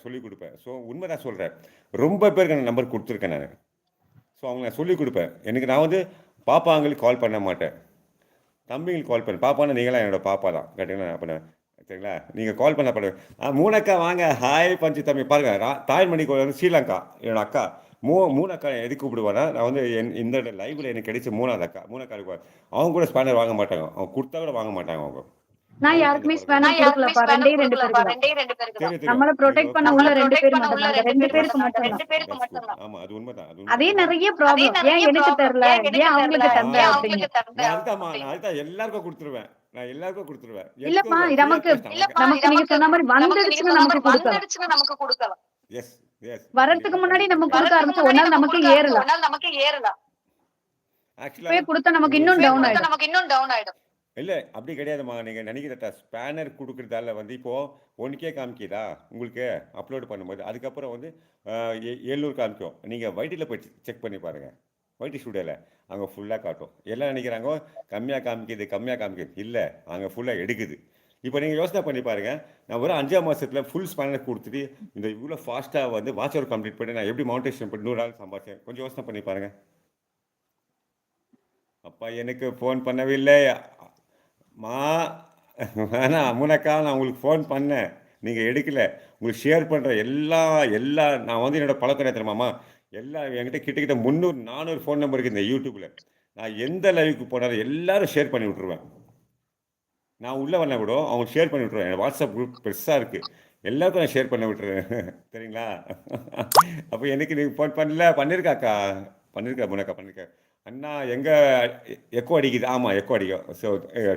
சொல்லிக் கொடுப்பேன். ஸோ உண்மை தான் சொல்கிறேன். ரொம்ப பேருக்கு நான் நம்பர் கொடுத்துருக்கேன் நான். ஸோ அவங்க நான் சொல்லிக் கொடுப்பேன். எனக்கு நான் வந்து பாப்பாங்களுக்கு கால் பண்ண மாட்டேன், தம்பிங்களுக்கு கால் பண்ணேன். பாப்பானா நீங்களாம் என்னோட பாப்பா தான் கேட்டிங்கன்னா நான் பண்ணுவேன். சரிங்களா? நீங்கள் கால் பண்ண பண்ணுவேன். மூணக்கா வாங்க, ஹாய் பஞ்சு தம்பி பாருங்க, தாய்மணி வந்து ஸ்ரீலங்கா என்னோட அக்கா. மூணு அக்கா எதுக்கு கூப்பிடுவானா, நான் வந்து இந்த லைவ்ல எனக்கு கிடைச்ச மூணாவது அக்கா. மூணு அவங்க கூட ஸ்பேனர் வாங்க மாட்டாங்க, அவங்க கொடுத்தா கூட வாங்க மாட்டாங்க அவங்க. நான் யாருக்குமே ஸ்பேனர் கொடுக்கலப்பா. 2 பேருக்கு தான். நம்மள ப்ரொடெக்ட் பண்ண உள்ள 2 பேர் மட்டும் தான். அந்த 2 பேருக்கு மட்டும் தான். ஆமா, அது உண்மைதான். அதே நிறைய ப்ராப்ளம். ஏன் எனக்கு தெரியல, ஏன் அவங்களுக்கு தந்த அப்படின்னு. அதுதான் எல்லாருக்கும் கொடுத்துருவேன். நான் எல்லாருக்கும் கொடுத்துருவேன். இல்லப்பா, நமக்கு நீங்க சொன்ன மாதிரி வந்துடுச்சுன்னா நமக்கு கொடுக்கலாம். Yes yes. வரதுக்கு முன்னாடி நம்ம கொடுக்க ஆரம்பிச்சா ஒன்னால நமக்கு ஏறலாம். ஆக்சுவலா கொடுத்தா நமக்கு இன்னும் டவுன் ஆயிடும். இல்லை அப்படி கிடையாதுமா. நீங்கள் நினைக்கிறதா ஸ்பேனர் கொடுக்குறதால வந்து இப்போது 1K காமிக்குதா உங்களுக்கு அப்லோடு பண்ணும்போது, அதுக்கப்புறம் வந்து 700 காமிக்கும். நீங்கள் வைட்டியில் போய் செக் பண்ணி பாருங்கள், வைட்டி ஸ்டுடியோவில் அங்கே ஃபுல்லாக காட்டும். எல்லாம் நினைக்கிறாங்க கம்மியாக காமிக்குது. இல்லை, அங்கே ஃபுல்லாக எடுக்குது. இப்போ நீங்கள் யோசனை பண்ணி பாருங்கள், நான் ஒரு 5ஆம் மாதத்தில் ஃபுல் ஸ்பேனர் கொடுத்துட்டு இந்த இவ்வளோ ஃபாஸ்ட்டாக வந்து வாட்ச் அவர் கம்ப்ளீட் பண்ணி நான் எப்படி மவுண்டேஷன் பண்ணி 100 நாள் சம்பாதிச்சேன். கொஞ்சம் யோசனை பண்ணி பாருங்கள். அப்பா எனக்கு ஃபோன் பண்ணவில்லை வேணாம் மூணக்கா, நான் உங்களுக்கு ஃபோன் பண்ணேன், நீங்கள் எடுக்கலை. உங்களுக்கு ஷேர் பண்ணுற எல்லா நான் வந்து என்னோடய பழக்கம் தெரியுமாம்மா, என்கிட்ட கிட்டத்தட்ட 300-400 ஃபோன் நம்பர் இருக்குது இந்த யூடியூப்பில். நான் எந்த லைவுக்கு போனாலும் எல்லாரும் ஷேர் பண்ணி விட்ருவேன். நான் உள்ளே வரல கூட அவங்க ஷேர் பண்ணி விட்ருவேன். என் வாட்ஸ்அப் குரூப் பெருசாக இருக்குது, எல்லாருக்கும் நான் ஷேர் பண்ணி விட்டுருவேன். சரிங்களா? அப்போ எனக்கு நீங்கள் ஃபோன் பண்ணியிருக்காக்கா, மூணக்கா பண்ணியிருக்கேன். அண்ணா எங்கே எக்கோ அடிக்குது? ஆமாம், எக்கோ அடிக்கும். ஸோ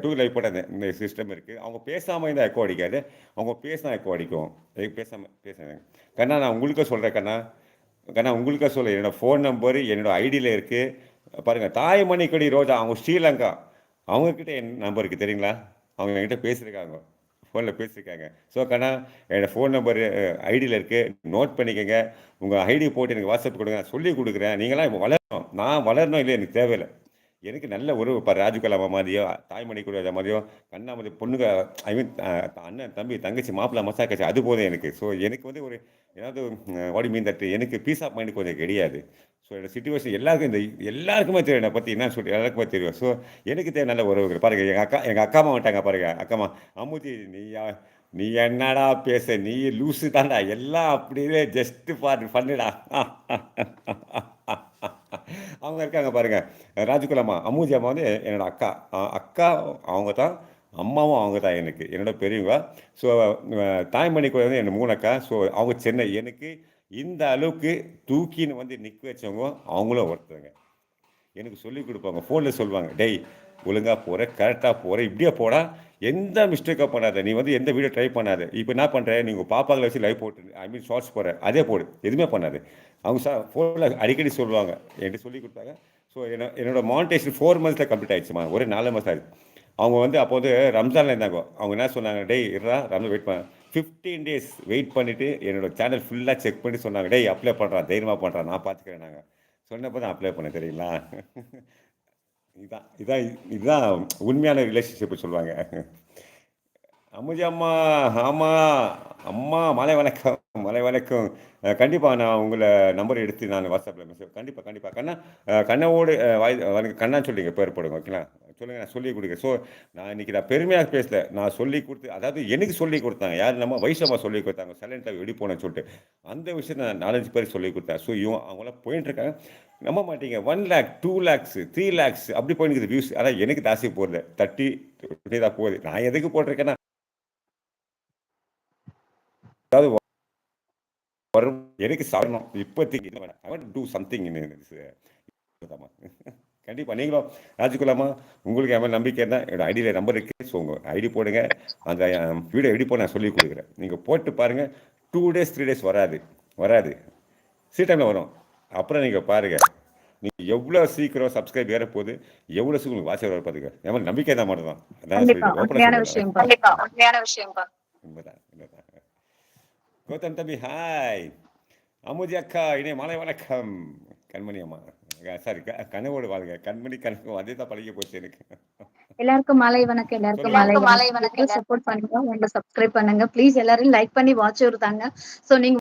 2 லைவ் போட்ட இந்த சிஸ்டம் இருக்குது. அவங்க பேசாமல் இருந்தால் எக்கோ அடிக்காது, அவங்க பேசினா எக்கோ அடிக்கும். பேசுங்க கண்ணா, நான் உங்களுக்கே சொல்கிறேன் கண்ணா உங்களுக்கே சொல்ல, என்னோடய ஃபோன் நம்பரு என்னோடய ஐடியில் இருக்குது பாருங்கள். தாய்மணிக்கொடி ரோஜா, அவங்க ஸ்ரீலங்கா, அவங்கக்கிட்ட என் நம்பர் இருக்குது தெரியுங்களா? அவங்க என்கிட்ட பேசியிருக்காங்க, ஃபோனில் பேசியிருக்காங்க. ஸோ கண்ணா, என்னோடய ஃபோன் நம்பரு ஐடியில் இருக்குது, நோட் பண்ணிக்கோங்க. உங்கள் ஐடி போட்டு எனக்கு வாட்ஸ்அப் கொடுங்க, நான் சொல்லி கொடுக்குறேன். நீங்களாம் இப்போ வளரணும், நான் வளரணும் இல்லை எனக்கு தேவையில்லை. எனக்கு நல்ல ஒரு இப்போ ராஜுகலாமா மாதிரியோ, தாய்மணி கூட மாதிரியோ, கண்ணா மாதிரி பொண்ணுங்க, ஐ மீன் அண்ணன் தம்பி தங்கச்சி மாப்பிள்ளை மசா கட்சி, அது போதும் எனக்கு. ஸோ எனக்கு வந்து ஒரு ஏதாவது வாடி மீன் தட்டு, எனக்கு பீஸ் ஆஃப் மைண்டு கொஞ்சம் கிடையாது. ஸோ என்னோடய சுச்சுவேஷன் எல்லாருக்குமே தெரியும், என்னை பற்றி என்ன சொல்லி எல்லாருக்குமே தெரியும். ஸோ எனக்கு தேவை நல்ல உறவுகள். பாருங்கள், எங்கள் அக்காமா வந்துட்டாங்க பாருங்கள். அக்காமா அம்முத்தி, நீ என்னடா பேச, நீ லூஸு தான்டா, எல்லாம் அப்படியே ஜஸ்ட்டு பண்ணுடா. அவங்க இருக்காங்க பாருங்கள், ராஜகுலம்மா, அம்மூஜி அம்மா வந்து என்னோடய அக்கா அவங்க தான், அம்மாவும் அவங்க தான் எனக்கு, என்னோட பெரியவங்க. ஸோ தாய்மணி கூட வந்து என்னோட 3 அக்கா. ஸோ அவங்க சென்னை, எனக்கு இந்த அளவுக்கு தூக்கின்னு வந்து நிற்க வச்சவங்க அவங்களும் ஒருத்தருங்க. எனக்கு சொல்லிக் கொடுப்பாங்க, ஃபோனில் சொல்லுவாங்க, டேய் ஒழுங்காக போகிற, கரெக்டாக போகிற, இப்படியே போடா, எந்த மிஸ்டேக்காக பண்ணாத, நீ வந்து எந்த வீடியோ ட்ரை பண்ணாத. இப்போ என்ன பண்ணுறேன், நீங்கள் பாப்பாங்களை வச்சு லைவ் போட்டு, ஐ மீன் ஷார்ட்ஸ் போடுற, அதே போடு, எதுவுமே பண்ணாது. அவங்க ஃபோனில் அடிக்கடி சொல்லுவாங்க, என்கிட்ட சொல்லி கொடுத்தாங்க. ஸோ என்னோட மானிட்டேஷன் 4 மந்த்ஸில் கம்ப்ளீட் ஆகிடுச்சுமா, ஒரு 4 மாதம் ஆகுது. அவங்க வந்து அப்போ வந்து ரம்ஜானில் இருந்தாங்க. அவங்க என்ன சொன்னாங்க, டேய் ரம்ஜான் வெயிட் பண்ண 15 days வெயிட் பண்ணிவிட்டு என்னோடய சேனல் ஃபுல்லாக செக் பண்ணி சொன்னாங்க, டேய் அப்ளை பண்ணுறான், தைரியமாக பண்ணுறான், நான் பார்த்துக்கிறேன். நாங்கள் சொன்னப்போ தான் அப்ளை பண்ண, தெரியுங்களா? இதுதான் உண்மையான ரிலேஷன்ஷிப் சொல்லுவாங்க. அம்முஜி அம்மா, ஆமாம் அம்மா, மலை வணக்கம். கண்டிப்பாக நான் உங்களை நம்பர் எடுத்து நான் வாட்ஸ்அப்பில் மெசேஜ் கண்டிப்பாக கண்ணா, கண்ணாவோடு கண்ணான்னு சொல்லிங்க பேர் போடுங்க, ஓகேங்களா? சொல்லுங்கள், நான் சொல்லி கொடுக்குறேன். ஸோ நான் பெருமையாக பேசல, நான் சொல்லி கொடுத்து, அதாவது எனக்கு சொல்லி கொடுத்தாங்க. யார் நம்ம வைஷமா சொல்லி கொடுத்தாங்க, சைலண்டாக வெடி போனேன்னு சொல்லிட்டு. அந்த விஷயத்தை நான் 4-5 பேர் சொல்லி கொடுத்தேன். ஸோ அவங்களாம் போயிட்டுருக்காங்க, நம்ப மாட்டீங்க. 1 lakh 2 lakhs 3 lakhs அப்படி போயிட்டு வியூஸ். ஆனால் எனக்கு தாசி போகுது, 30 தான் போகுது. நான் எதுக்கு போட்டிருக்கேன்னா, அதாவது வரும் எனக்கு சாடணும் இப்போதைக்கு, I want to do something. கண்டிப்பாக நீங்களும் ராஜகுலாமா, உங்களுக்கு என் மேலே நம்பிக்கை இருந்தால் என்னோட ஐடியில் நம்பர் இருக்குது. ஸோ உங்கள் ஐடி போடுங்க, அந்த வீடியோ எடி போட நான் சொல்லி கொடுக்குறேன். நீங்கள் போட்டு பாருங்கள், 2 days 3 days வராது, சீ டைமில் வரும். அப்புறம் நீங்கள் பாருங்கள், நீங்கள் எவ்வளோ சீக்கிரம் சப்ஸ்கிரைப் ஏற போகுது, எவ்வளோ சீக்கிரம் உங்களுக்கு வாட்ச் வர பார்த்துக்க. என் மேலே நம்பிக்கை தான் மட்டும் தான். உண்மைதான். கௌதம் தம்பி ஹாய், அம்முஜி அக்கா இனே மாலை வணக்கம். கண்மணி அம்மா, சாரி கனவோடு வாழ்க, கண்மணி கணக்கு அதே தான் பழகி போச்சு எனக்கு. எல்லாருக்கும் மாலை வணக்கம். எல்லாருக்கும் மாலை வணக்கம். சப்போர்ட் பண்ணுங்க, சப்ஸ்கிரைப் பண்ணுங்க ப்ளீஸ். எல்லாரும் லைக் பண்ணி வாட்ச் வருதாங்க. ஸோ நீங்க